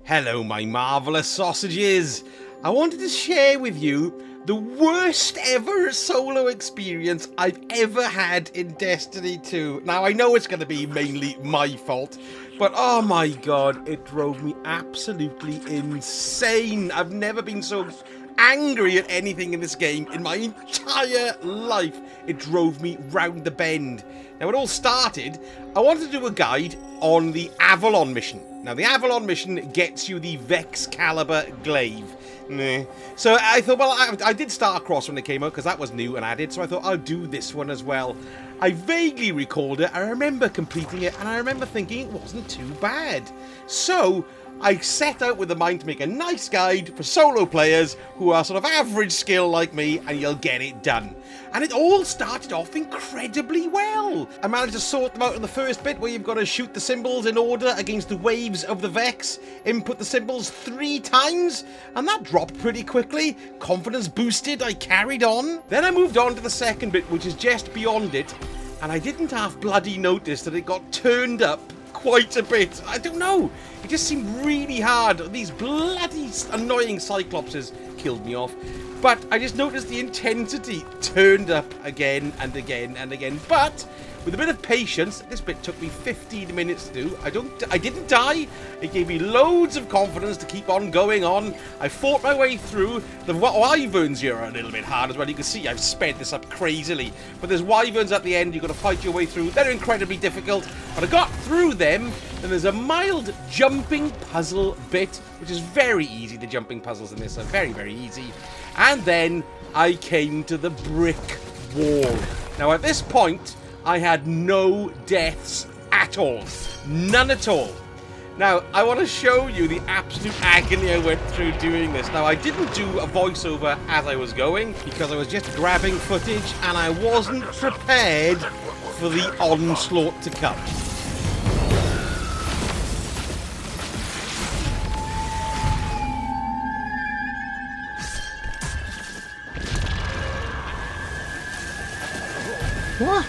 Hello, my marvellous sausages. I wanted to share with you the worst ever solo experience I've ever had in Destiny 2. Now, I know it's going to be mainly my fault, but oh my god, it drove me absolutely insane. I've never been so angry at anything in this game in my entire life. It drove me round the bend. Now, it all started, I wanted to do a guide on the Avalon mission. Now, the Avalon mission gets you the Vexcaliber Glaive. So I thought, well, I did Starcrossed when it came out because that was new and added, so I thought I'll do this one as well. I vaguely recalled it, I remember completing it, and I remember thinking it wasn't too bad. So I set out with the mind to make a nice guide for solo players who are sort of average skill like me, and you'll get it done. And it all started off incredibly well. I managed to sort them out in the first bit where you've got to shoot the symbols in order against the waves of the Vex, input the symbols 3 times, and that dropped pretty quickly. Confidence boosted, I carried on. Then I moved on to the second bit, which is just beyond it, and I didn't half bloody notice that it got turned up quite a bit. I don't know, it just seemed really hard. These bloody annoying Cyclopses killed me off. But I just noticed the intensity turned up again and again and again. But with a bit of patience, this bit took me 15 minutes to do. I didn't die. It gave me loads of confidence to keep on going on. I fought my way through. The wyverns here are a little bit hard as well. You can see I've sped this up crazily. But there's wyverns at the end you've got to fight your way through. They're incredibly difficult. But I got through them. Then there's a mild jumping puzzle bit, which is very easy. The jumping puzzles in this are very, very easy. And then I came to the brick wall. Now at this point, I had no deaths at all. None at all. Now, I want to show you the absolute agony I went through doing this. Now, I didn't do a voiceover as I was going, because I was just grabbing footage, and I wasn't prepared for the onslaught to come. What?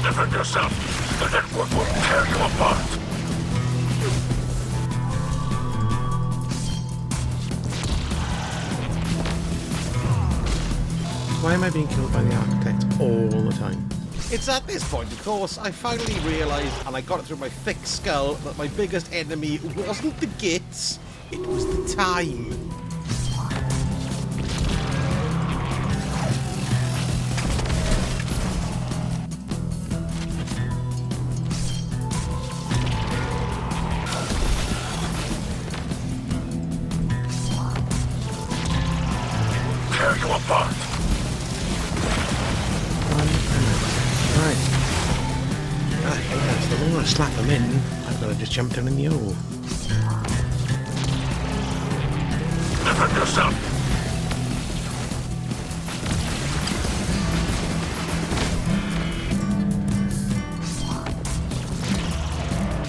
Defend yourself. The network will tear you apart. Why am I being killed by the architect all the time? It's at this point, of course, I finally realised, and I got it through my thick skull, that my biggest enemy wasn't the gits, it was the time. Tear you apart. Right. Ah, yes, the lowest. slap them in, I could have just jumped down in the hole. Defend yourself.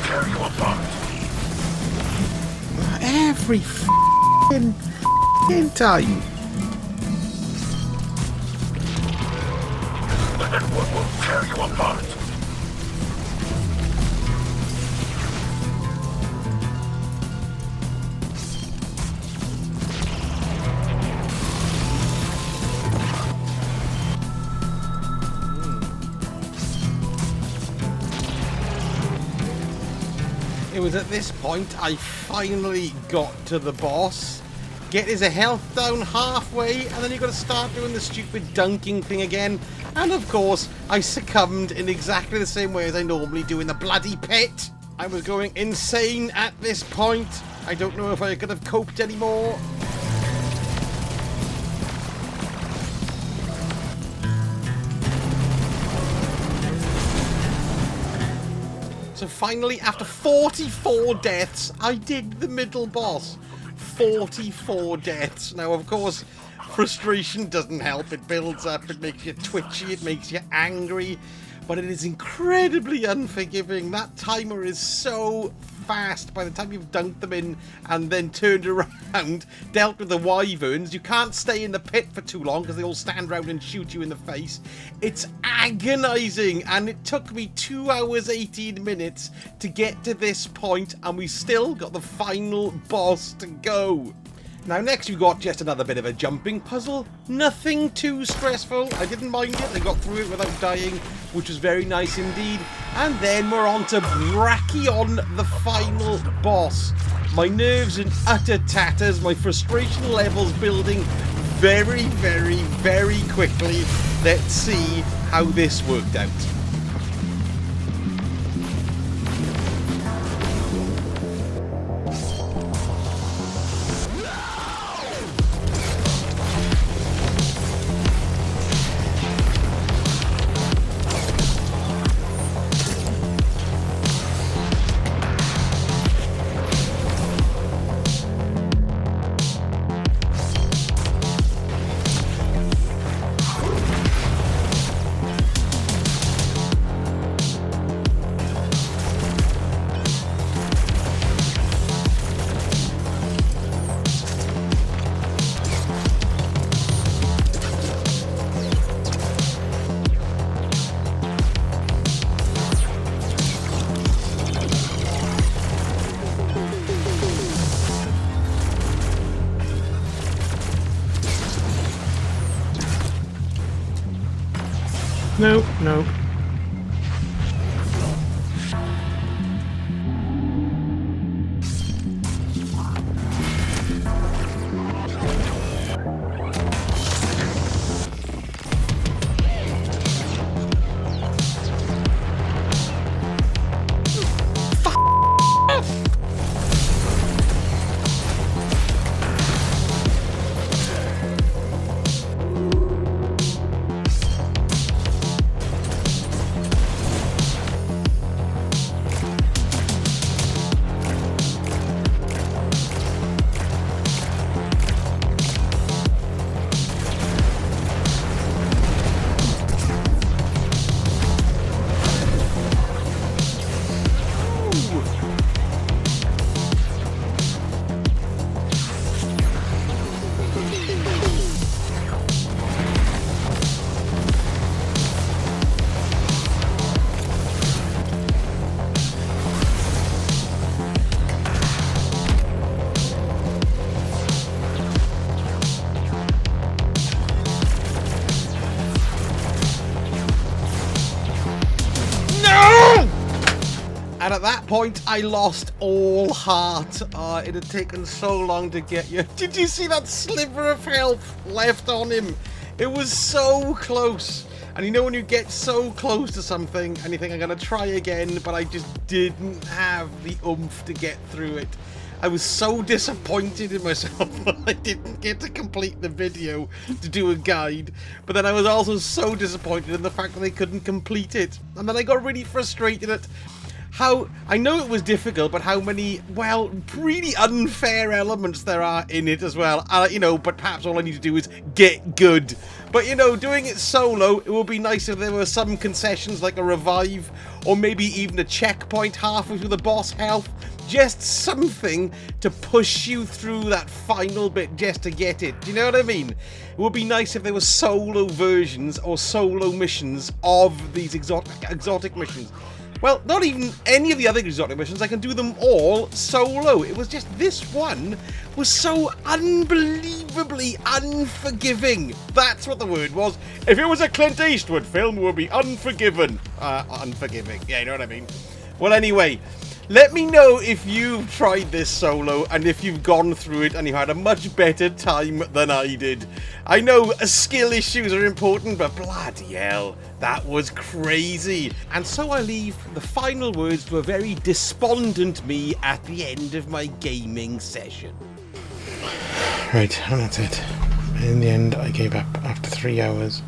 Tear you apart. Every f***ing time. The network will tear you apart. It was at this point I finally got to the boss. Get his health down halfway, and then you've got to start doing the stupid dunking thing again. And of course, I succumbed in exactly the same way as I normally do in the bloody pit. I was going insane at this point. I don't know if I could have coped anymore. So finally, after 44 deaths, I did the middle boss. 44 deaths. Now, of course, frustration doesn't help. It builds up, it makes you twitchy, it makes you angry. But it is incredibly unforgiving. That timer is so fast. By the time you've dunked them in and then turned around, dealt with the wyverns, you can't stay in the pit for too long because they all stand around and shoot you in the face. It's agonizing, and it took me 2 hours 18 minutes to get to this point, and we still got the final boss to go. Now next we've got just another bit of a jumping puzzle. Nothing too stressful. I didn't mind it. I got through it without dying, which was very nice indeed. And then we're on to Brachion, the final boss. My nerves in utter tatters. My frustration levels building very, very, very quickly. Let's see how this worked out. No, no. And at that point, I lost all heart. It had taken so long to get you. Did you see that sliver of health left on him? It was so close. And you know when you get so close to something and you think, I'm going to try again, but I just didn't have the oomph to get through it. I was so disappointed in myself that I didn't get to complete the video to do a guide. But then I was also so disappointed in the fact that I couldn't complete it. And then I got really frustrated at how I know it was difficult, but how many, well, really unfair elements there are in it as well. You know, but perhaps all I need to do is get good. But, you know, doing it solo, it would be nice if there were some concessions like a revive, or maybe even a checkpoint halfway through the boss health. Just something to push you through that final bit just to get it. Do you know what I mean? It would be nice if there were solo versions or solo missions of these exotic missions. Well, not even any of the other exotic missions. I can do them all solo. It was just this one was so unbelievably unforgiving. That's what the word was. If it was a Clint Eastwood film, it would be unforgiven. Unforgiving. Yeah, you know what I mean? Well, anyway, let me know if you've tried this solo and if you've gone through it and you had a much better time than I did. I know skill issues are important, but bloody hell, that was crazy. And so I leave the final words to a very despondent me at the end of my gaming session. Right, and that's it. In the end, I gave up after 3 hours.